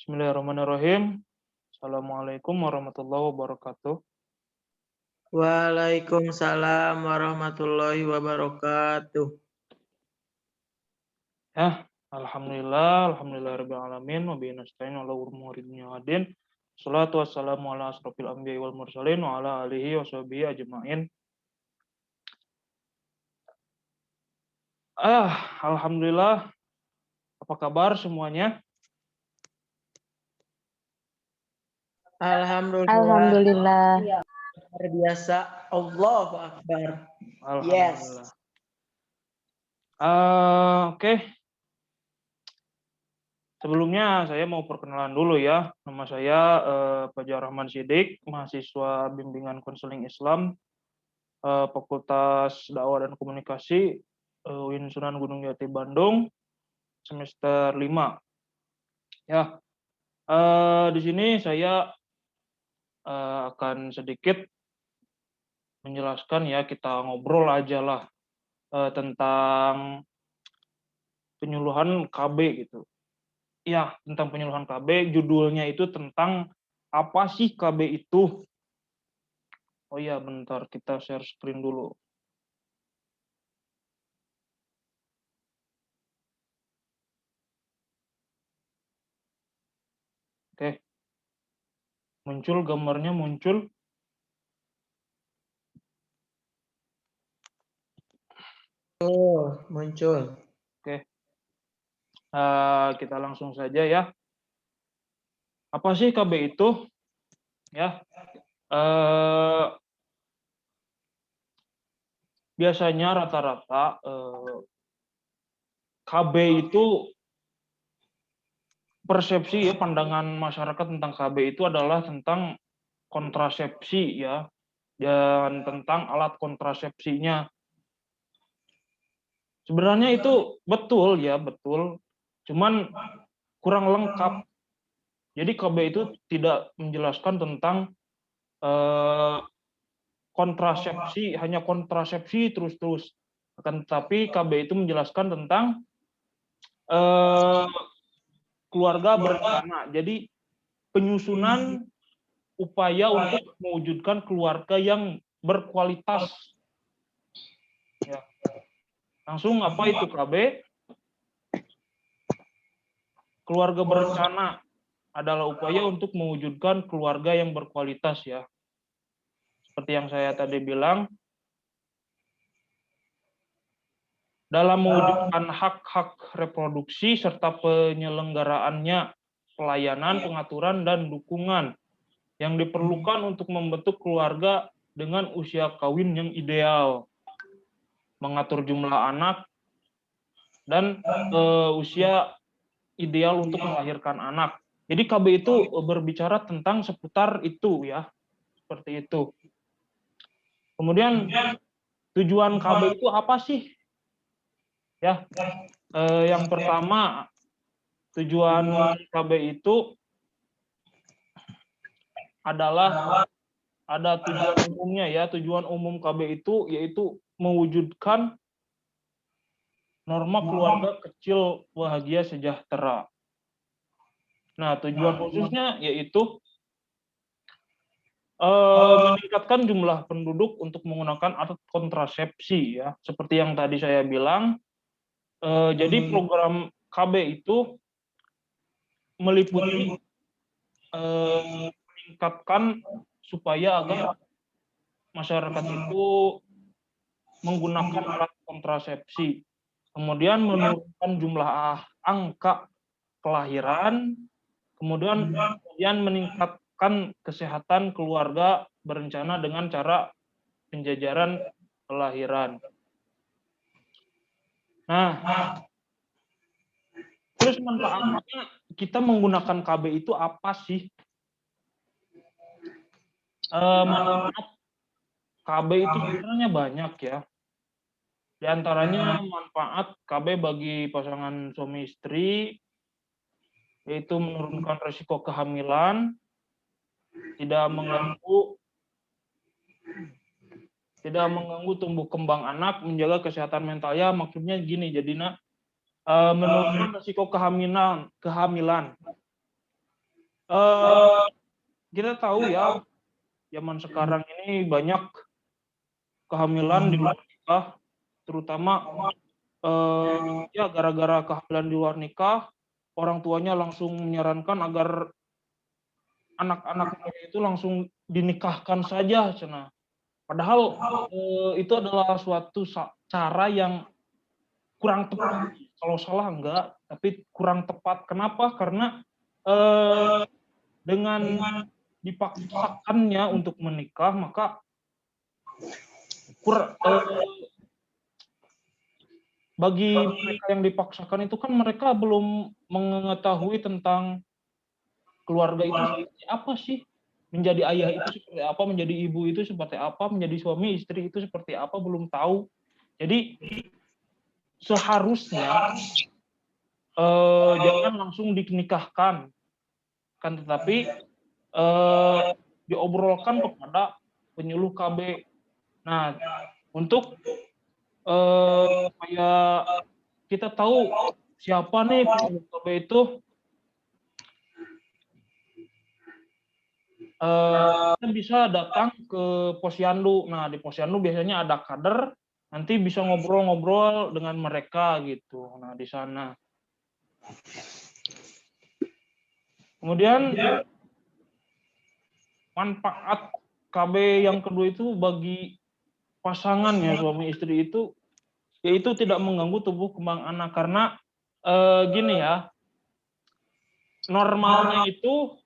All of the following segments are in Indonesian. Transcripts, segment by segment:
Bismillahirrahmanirrahim. Assalamualaikum warahmatullahi wabarakatuh. Waalaikumsalam warahmatullahi wabarakatuh. Ya, alhamdulillahirabbil alamin wa bihi nasta'in ala umuri dunya waddin. Shalatu wassalamu ala asrofil anbiya'i wal mursalin wa ala alihi washabihi ajmain. Alhamdulillah. Apa kabar semuanya? Alhamdulillah. Luar biasa. Allahu Akbar. Alhamdulillah. Yes. Oke. Sebelumnya saya mau perkenalan dulu ya. Nama saya Fajar Rahman Siddiq, mahasiswa bimbingan konseling Islam Fakultas Dakwah dan Komunikasi UIN Sunan Gunung Jati Bandung semester 5. Ya. Di sini saya akan sedikit menjelaskan ya, kita ngobrol aja lah tentang penyuluhan KB gitu. Ya, tentang penyuluhan KB, judulnya itu tentang apa sih KB itu? Oh iya, bentar kita share screen dulu. Oke. Muncul gambarnya, muncul. Oh, muncul. Oke. Kita langsung saja ya. Apa sih KB itu? Ya. Biasanya rata-rata KB itu persepsi ya, pandangan masyarakat tentang KB itu adalah tentang kontrasepsi ya, dan tentang alat kontrasepsinya. Sebenarnya itu betul ya, betul. Cuman kurang lengkap. Jadi KB itu tidak menjelaskan tentang kontrasepsi, hanya kontrasepsi terus-terus. Akan tetapi KB itu menjelaskan tentang keluarga berencana. Jadi penyusunan upaya untuk mewujudkan keluarga yang berkualitas. Ya. Langsung apa itu KB? Keluarga berencana adalah upaya untuk mewujudkan keluarga yang berkualitas ya. Seperti yang saya tadi bilang, dalam mewujudkan hak-hak reproduksi serta penyelenggaraannya, pelayanan, pengaturan, dan dukungan yang diperlukan untuk membentuk keluarga dengan usia kawin yang ideal, mengatur jumlah anak, dan usia ideal untuk melahirkan anak. Jadi KB itu berbicara tentang seputar itu ya, seperti itu. Kemudian tujuan KB itu apa sih? Ya, yang pertama tujuan KB itu adalah ada tujuan umumnya ya. Tujuan umum KB itu yaitu mewujudkan norma keluarga kecil bahagia sejahtera. Nah, tujuan khususnya yaitu meningkatkan jumlah penduduk untuk menggunakan alat kontrasepsi ya. Seperti yang tadi saya bilang, jadi program KB itu meliputi meningkatkan supaya agar masyarakat itu menggunakan alat kontrasepsi, kemudian menurunkan jumlah angka kelahiran, kemudian meningkatkan kesehatan keluarga berencana dengan cara penjajaran kelahiran. Nah, terus manfaatnya kita menggunakan KB itu apa sih? Manfaat KB itu sebenarnya banyak ya. Di antaranya manfaat KB bagi pasangan suami istri, yaitu menurunkan risiko kehamilan, tidak mengganggu tumbuh kembang anak, menjaga kesehatan mentalnya. Maksudnya gini, jadi menurunkan risiko kehamilan. Eh, kita tahu ya, zaman sekarang ini banyak kehamilan di luar nikah, terutama ya gara-gara kehamilan di luar nikah, orang tuanya langsung menyarankan agar anak-anak mereka itu langsung dinikahkan saja, cenah. Padahal itu adalah suatu cara yang kurang tepat. Kalau salah enggak, tapi kurang tepat. Kenapa? Karena dengan dipaksakannya untuk menikah, maka bagi mereka yang dipaksakan itu kan mereka belum mengetahui tentang keluarga itu seperti apa sih, menjadi ayah itu seperti apa, menjadi ibu itu seperti apa, menjadi suami istri itu seperti apa, belum tahu. Jadi seharusnya jangan langsung dinikahkan, kan, tetapi diobrolkan kepada penyuluh KB. Nah, untuk supaya kita tahu siapa nih penyuluh KB itu, kita bisa datang ke posyandu. Nah, di posyandu biasanya ada kader, nanti bisa ngobrol-ngobrol dengan mereka gitu. Nah, di sana. Kemudian manfaat KB yang kedua itu bagi pasangan ya, suami istri itu, yaitu tidak mengganggu tumbuh kembang anak. Karena gini ya, normalnya itu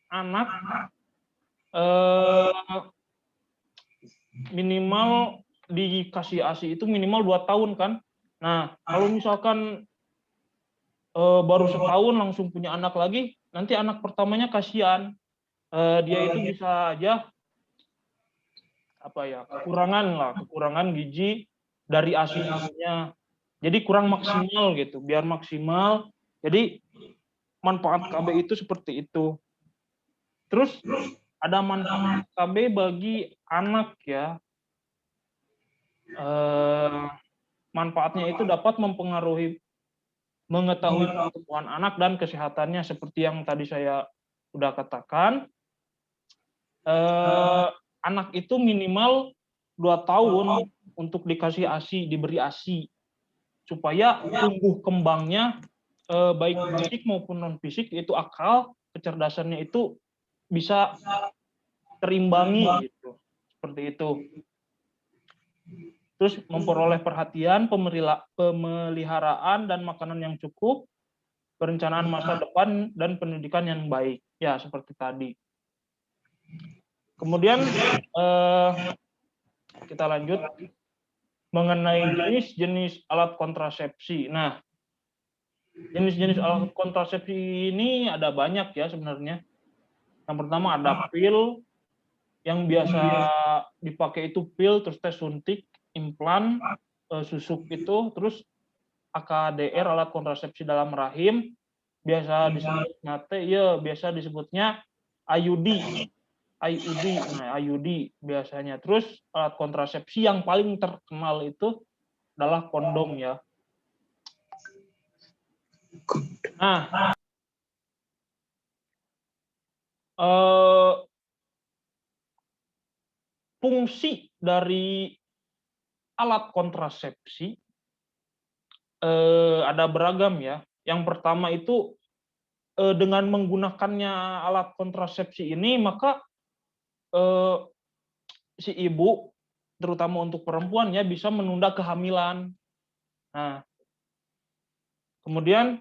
anak minimal dikasih ASI itu minimal 2 tahun kan. Nah, kalau misalkan baru setahun langsung punya anak lagi, nanti anak pertamanya kasihan. Dia itu bisa aja kekurangan gizi dari ASI-nya. Jadi kurang maksimal gitu, biar maksimal. Jadi manfaat KB itu seperti itu. Terus ada manfaat KB bagi anak ya. Manfaatnya itu dapat mengetahui pertumbuhan anak dan kesehatannya, seperti yang tadi saya sudah katakan. Anak itu minimal 2 tahun untuk dikasih ASI, diberi ASI, supaya tumbuh kembangnya baik fisik maupun non fisik, itu akal, kecerdasannya itu bisa terimbangi gitu, seperti itu. Terus memperoleh perhatian, pemeliharaan dan makanan yang cukup, perencanaan masa depan dan pendidikan yang baik. Ya, seperti tadi. Kemudian kita lanjut mengenai jenis-jenis alat kontrasepsi. Nah, jenis-jenis alat kontrasepsi ini ada banyak ya sebenarnya. Yang pertama ada pil, yang biasa dipakai itu pil, terus tes suntik, implan, susuk itu, terus AKDR, alat kontrasepsi dalam rahim, biasa disebutnya IUD. Nah, IUD biasanya. Terus alat kontrasepsi yang paling terkenal itu adalah kondom ya. Nah, fungsi dari alat kontrasepsi ada beragam ya. Yang pertama itu dengan menggunakannya alat kontrasepsi ini, maka si ibu, terutama untuk perempuan ya, bisa menunda kehamilan. Nah, kemudian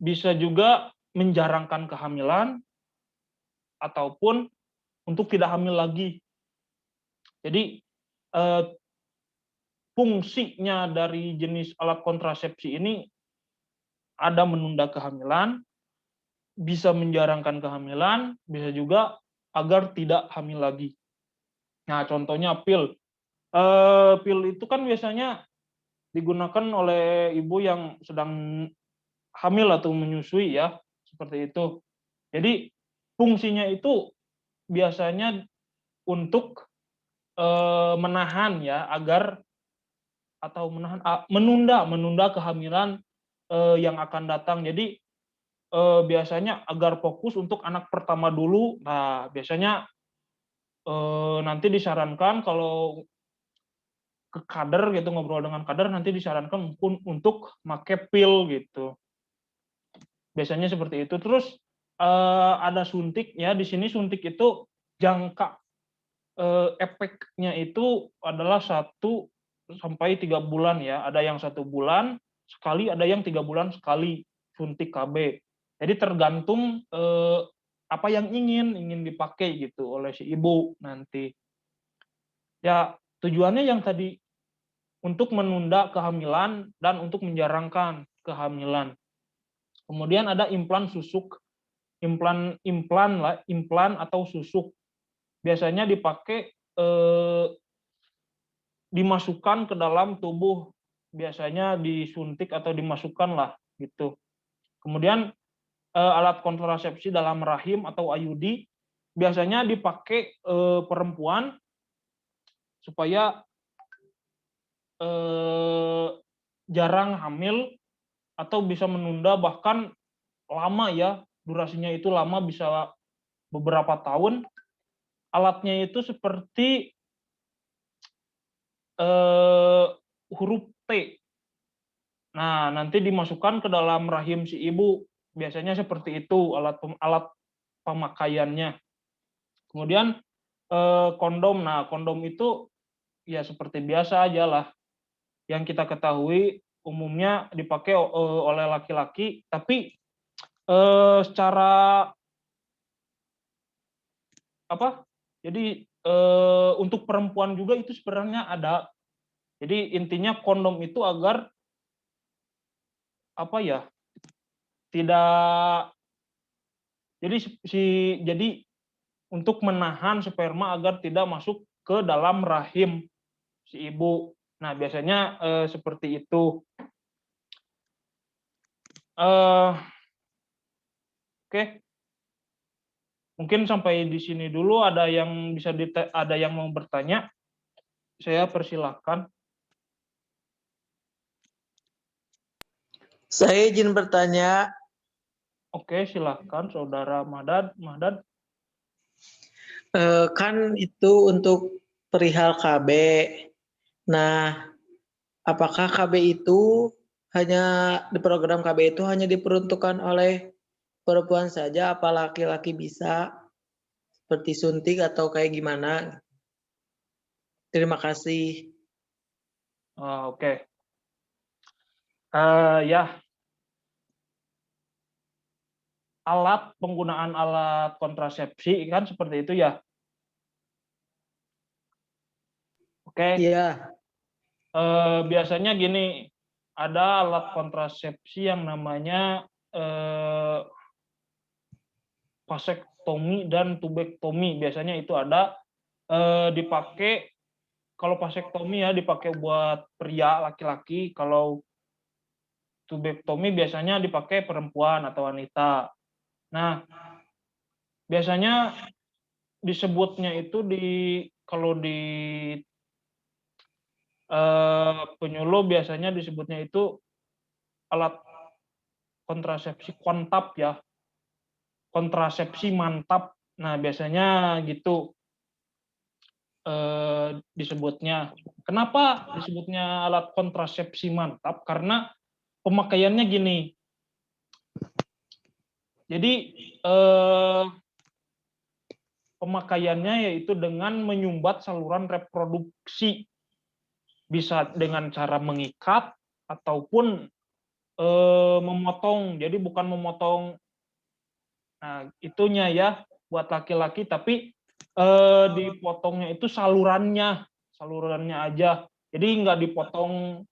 bisa juga menjarangkan kehamilan ataupun untuk tidak hamil lagi. Jadi fungsinya dari jenis alat kontrasepsi ini ada menunda kehamilan, bisa menjarangkan kehamilan, bisa juga agar tidak hamil lagi. Nah, contohnya pil. Pil itu kan biasanya digunakan oleh ibu yang sedang hamil atau menyusui ya, seperti itu. Jadi fungsinya itu biasanya untuk menahan ya, agar atau menunda kehamilan yang akan datang. Jadi biasanya agar fokus untuk anak pertama dulu. Nah, biasanya nanti disarankan kalau ke kader gitu, ngobrol dengan kader, nanti disarankan untuk make pil gitu. Biasanya seperti itu. Terus ada suntik ya, di sini suntik itu jangka efeknya itu adalah 1 sampai 3 bulan ya. Ada yang 1 bulan sekali, ada yang 3 bulan sekali suntik KB. Jadi tergantung apa yang ingin dipakai gitu oleh si ibu nanti. Ya tujuannya yang tadi untuk menunda kehamilan dan untuk menjarangkan kehamilan. Kemudian ada implan susuk, implan atau susuk. Biasanya dipakai dimasukkan ke dalam tubuh, biasanya disuntik atau dimasukkan lah gitu. Kemudian alat kontrasepsi dalam rahim atau IUD biasanya dipakai perempuan supaya jarang hamil atau bisa menunda bahkan lama ya, durasinya itu lama bisa beberapa tahun. Alatnya itu seperti huruf T. Nah, nanti dimasukkan ke dalam rahim si ibu. Biasanya seperti itu alat pemakaiannya. Kemudian kondom. Nah, kondom itu ya seperti biasa aja lah. Yang kita ketahui umumnya dipakai oleh laki-laki, tapi secara apa? Jadi untuk perempuan juga itu sebenarnya ada. Jadi intinya kondom itu agar apa ya? Tidak jadi untuk menahan sperma agar tidak masuk ke dalam rahim si ibu. Nah, biasanya seperti itu. Oke, mungkin sampai di sini dulu. Ada yang mau bertanya? Saya persilahkan. Saya izin bertanya. Oke, silahkan Saudara Mahdad. Kan itu untuk perihal KB. Nah, apakah KB itu hanya di program KB itu hanya diperuntukkan oleh perempuan saja, apa laki-laki bisa seperti suntik atau kayak gimana? Terima kasih. Oke. Ya, penggunaan alat kontrasepsi kan seperti itu ya. Oke. Iya. Biasanya gini, ada alat kontrasepsi yang namanya vasektomi dan tubektomi. Biasanya itu ada dipakai. Kalau vasektomi ya dipakai buat pria laki-laki, kalau tubektomi biasanya dipakai perempuan atau wanita. Nah, biasanya disebutnya itu kalau di penyuluh biasanya disebutnya itu alat kontrasepsi kontap ya, kontrasepsi mantap. Nah, biasanya gitu disebutnya. Kenapa disebutnya alat kontrasepsi mantap? Karena pemakaiannya gini. Jadi pemakaiannya yaitu dengan menyumbat saluran reproduksi. Bisa dengan cara mengikat ataupun memotong. Jadi bukan memotong itunya ya buat laki-laki, tapi dipotongnya itu salurannya aja. Jadi nggak dipotong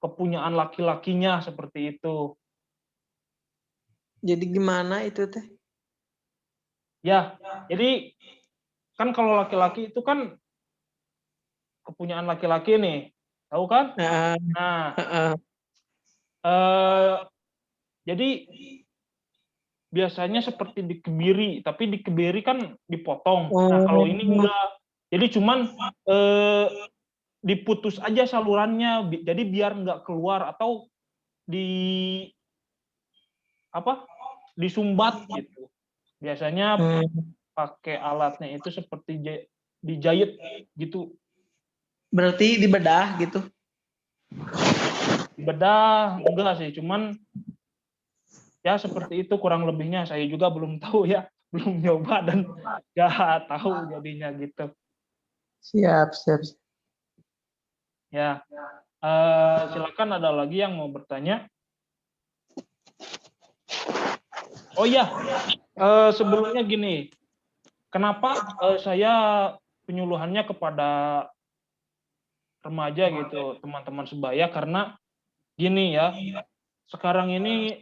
kepunyaan laki-lakinya seperti itu. Jadi gimana itu teh? Ya, jadi kan kalau laki-laki itu kan kepunyaan laki-laki nih, tahu kan? Nah, jadi biasanya seperti dikebiri, tapi dikebiri kan dipotong. Nah, kalau ini enggak. Jadi cuman diputus aja salurannya, jadi biar nggak keluar atau disumbat gitu. Biasanya pakai alatnya itu seperti dijahit gitu. Berarti dibedah gitu. Bedah enggak sih, cuman ya seperti itu kurang lebihnya. Saya juga belum tahu ya, belum nyoba dan nggak tahu jadinya gitu. Siap. Ya, silakan ada lagi yang mau bertanya. Oh iya, sebelumnya gini, kenapa saya penyuluhannya kepada remaja gitu, teman-teman sebaya, karena gini ya, sekarang ini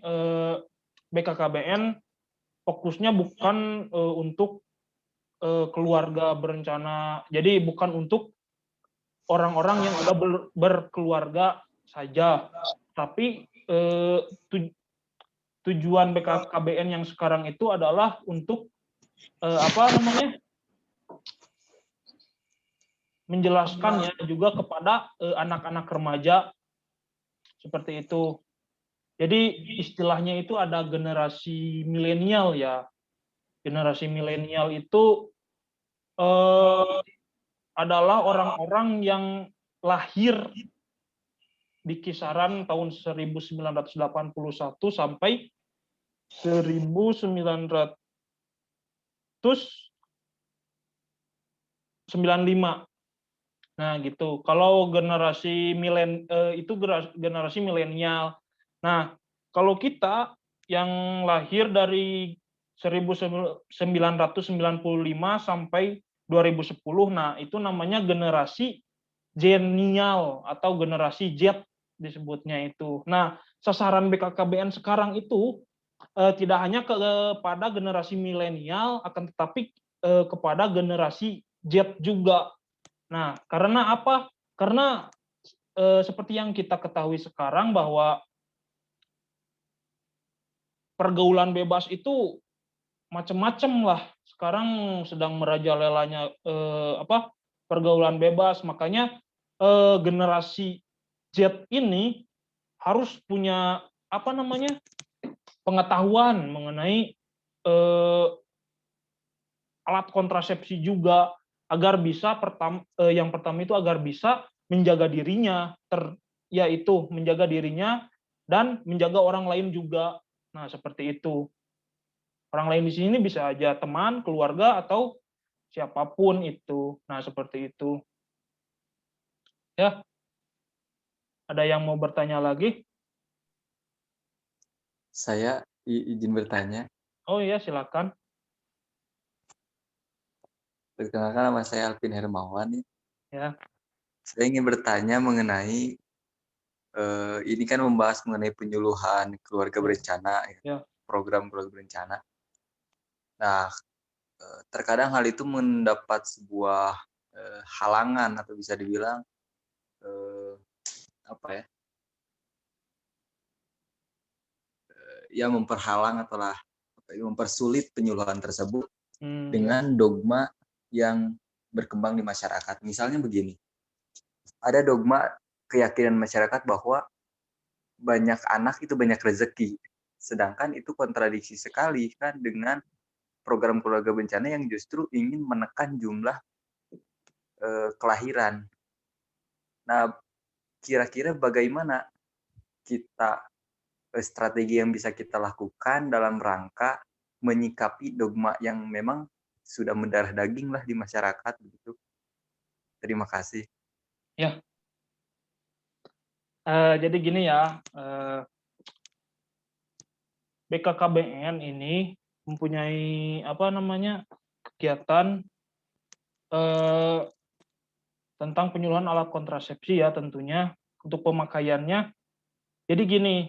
BKKBN fokusnya bukan untuk keluarga berencana, jadi bukan untuk orang-orang yang udah berkeluarga saja, tapi tujuan BKKBN yang sekarang itu adalah untuk menjelaskannya juga kepada anak-anak remaja seperti itu. Jadi istilahnya itu ada generasi milenial ya. Generasi milenial itu adalah orang-orang yang lahir di kisaran tahun 1981 sampai 1995. Nah, gitu. Kalau generasi itu generasi milenial. Nah, kalau kita yang lahir dari 1995 sampai 2010, nah itu namanya generasi Zenial atau generasi Z disebutnya itu. Nah, sasaran BKKBN sekarang itu tidak hanya kepada generasi milenial, akan tetapi kepada generasi Z juga. Nah, karena apa? Karena seperti yang kita ketahui sekarang bahwa pergaulan bebas itu macam-macam lah. Sekarang sedang merajalelanya pergaulan bebas. Makanya generasi Z ini harus punya pengetahuan mengenai alat kontrasepsi juga, agar bisa yang pertama itu agar bisa menjaga dirinya, yaitu menjaga dirinya dan menjaga orang lain juga. Nah, seperti itu. Orang lain di sini bisa aja teman, keluarga, atau siapapun itu. Nah, seperti itu. Ya, ada yang mau bertanya lagi? Saya izin bertanya. Oh iya, silakan. Perkenalkan, nama saya Alvin Hermawan. Ya. Saya ingin bertanya mengenai ini kan membahas mengenai penyuluhan keluarga berencana, Ya. program keluarga berencana. Nah, terkadang hal itu mendapat sebuah halangan atau bisa dibilang ya memperhalang atau mempersulit penyuluhan tersebut dengan dogma yang berkembang di masyarakat. Misalnya begini, ada dogma keyakinan masyarakat bahwa banyak anak itu banyak rezeki, sedangkan itu kontradiksi sekali kan dengan program keluarga berencana yang justru ingin menekan jumlah kelahiran. Nah, kira-kira bagaimana strategi yang bisa kita lakukan dalam rangka menyikapi dogma yang memang sudah mendarah daging lah di masyarakat begitu. Terima kasih. Ya. Jadi gini ya, BKKBN ini mempunyai kegiatan tentang penyuluhan alat kontrasepsi ya tentunya untuk pemakaiannya. Jadi gini,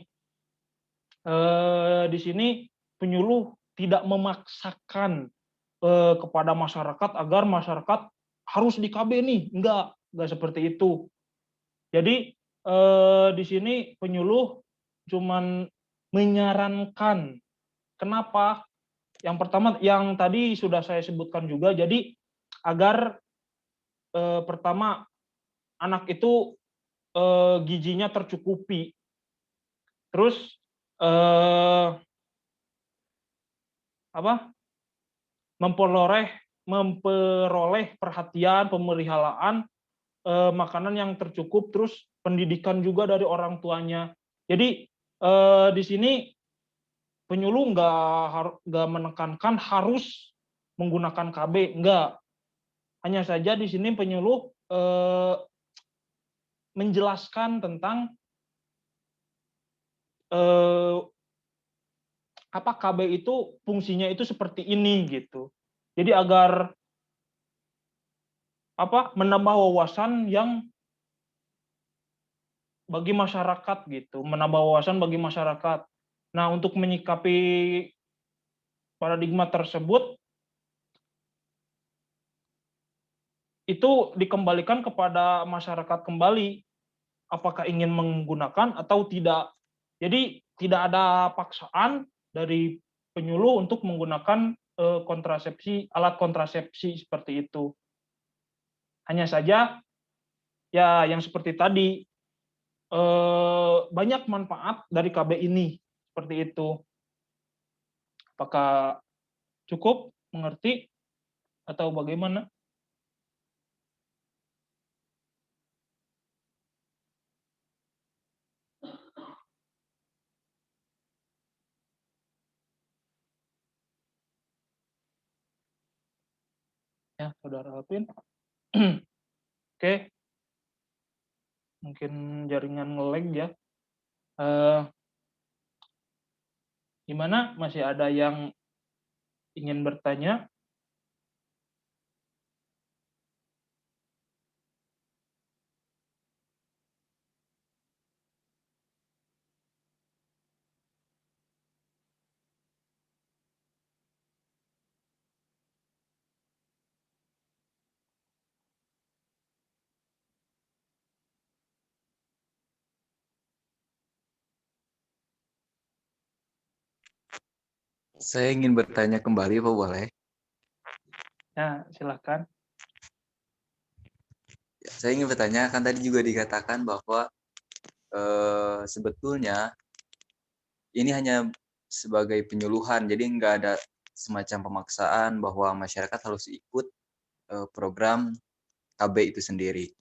di sini penyuluh tidak memaksakan kepada masyarakat agar masyarakat harus di KB nih, enggak seperti itu. Jadi di sini penyuluh cuman menyarankan. Kenapa? Yang pertama, yang tadi sudah saya sebutkan juga, jadi agar pertama anak itu gizinya tercukupi. Terus memperoleh perhatian, pemeliharaan makanan yang tercukup, terus pendidikan juga dari orang tuanya. Jadi di sini penyuluh nggak menekankan harus menggunakan KB, enggak. Hanya saja di sini penyuluh menjelaskan tentang apa KB itu fungsinya itu seperti ini gitu. Jadi agar menambah wawasan yang bagi masyarakat gitu, menambah wawasan bagi masyarakat. Nah, untuk menyikapi paradigma tersebut itu dikembalikan kepada masyarakat kembali, apakah ingin menggunakan atau tidak. Jadi tidak ada paksaan dari penyuluh untuk menggunakan alat kontrasepsi seperti itu. Hanya saja ya yang seperti tadi, banyak manfaat dari KB ini, seperti itu. Apakah cukup mengerti atau bagaimana? Ya, Saudara Alvin. Oke. Mungkin jaringan nge-lag ya. Gimana? Masih ada yang ingin bertanya? Saya ingin bertanya kembali, Pak, boleh? Ya, silakan. Saya ingin bertanya, kan tadi juga dikatakan bahwa sebetulnya ini hanya sebagai penyuluhan, jadi nggak ada semacam pemaksaan bahwa masyarakat harus ikut program KB itu sendiri.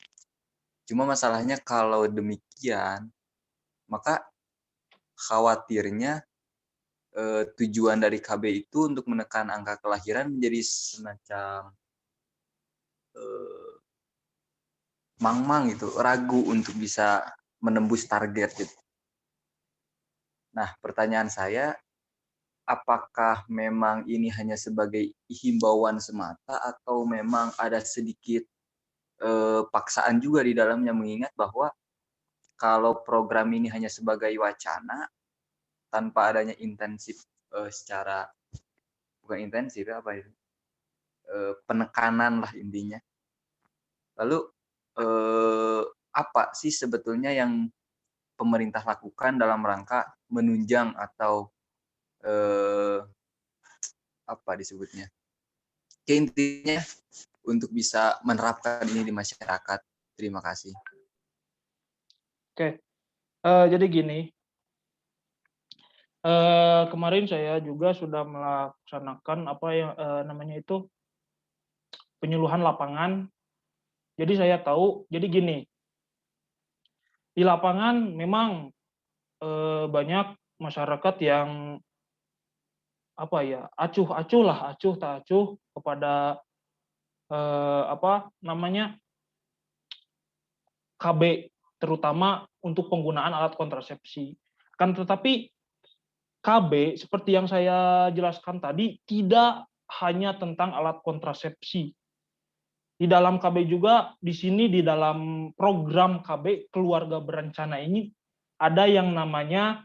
Cuma masalahnya kalau demikian, maka khawatirnya tujuan dari KB itu untuk menekan angka kelahiran menjadi semacam mang-mang gitu, ragu untuk bisa menembus target gitu. Nah, pertanyaan saya, apakah memang ini hanya sebagai himbauan semata atau memang ada sedikit paksaan juga di dalamnya, mengingat bahwa kalau program ini hanya sebagai wacana tanpa adanya intensif secara bukan intensif ya, apa itu penekanan lah intinya. Lalu apa sih sebetulnya yang pemerintah lakukan dalam rangka menunjang atau apa disebutnya? Intinya untuk bisa menerapkan ini di masyarakat. Terima kasih. Oke. Jadi gini, kemarin saya juga sudah melaksanakan apa yang namanya itu penyuluhan lapangan. Jadi saya tahu, jadi gini, di lapangan memang banyak masyarakat yang acuh tak acuh kepada KB, terutama untuk penggunaan alat kontrasepsi. Kan tetapi KB seperti yang saya jelaskan tadi tidak hanya tentang alat kontrasepsi. Di dalam KB juga, di sini di dalam program KB keluarga berencana ini ada yang namanya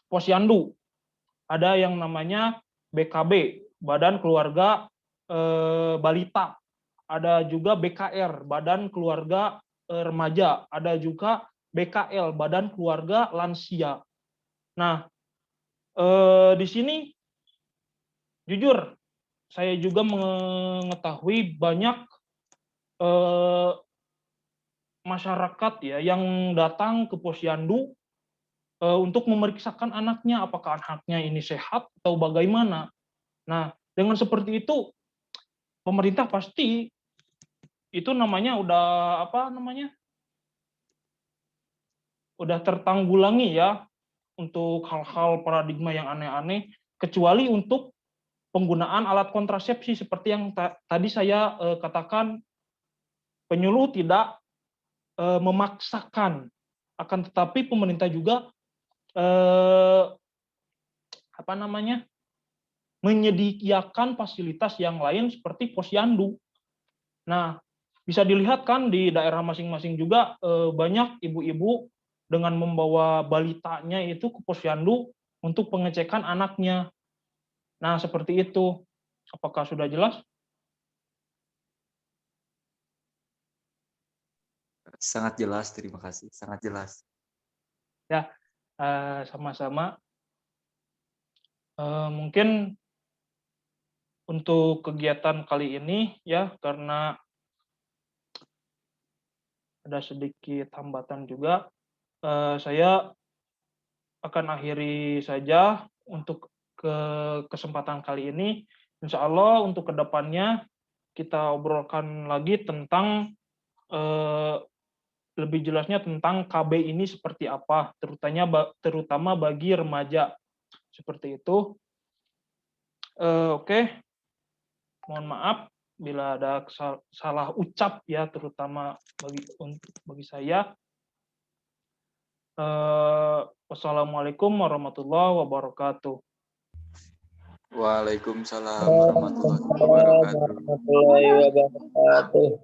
posyandu, ada yang namanya BKB, Badan Keluarga Balita, ada juga BKR, Badan Keluarga Remaja, ada juga BKL, Badan Keluarga Lansia. Nah, di sini jujur saya juga mengetahui banyak masyarakat ya yang datang ke posyandu untuk memeriksakan anaknya, apakah anaknya ini sehat atau bagaimana. Nah, dengan seperti itu pemerintah pasti itu namanya udah tertanggulangi ya untuk hal-hal paradigma yang aneh-aneh, kecuali untuk penggunaan alat kontrasepsi seperti yang tadi saya katakan, penyuluh tidak memaksakan, akan tetapi pemerintah juga menyediakan fasilitas yang lain seperti posyandu. Nah, bisa dilihat kan di daerah masing-masing juga banyak ibu-ibu dengan membawa balitanya itu ke posyandu untuk pengecekan anaknya. Nah, seperti itu. Apakah sudah jelas? Sangat jelas, terima kasih. Sangat jelas. Ya, sama-sama. Mungkin untuk kegiatan kali ini ya, karena ada sedikit hambatan juga, saya akan akhiri saja untuk kesempatan kali ini. Insya Allah untuk kedepannya kita obrolkan lagi tentang lebih jelasnya tentang KB ini seperti apa, terutama bagi remaja seperti itu. Oke, mohon maaf bila ada salah ucap ya, terutama bagi saya. Wassalamualaikum warahmatullahi wabarakatuh. Waalaikumsalam warahmatullahi wabarakatuh. warahmatullahi wabarakatuh.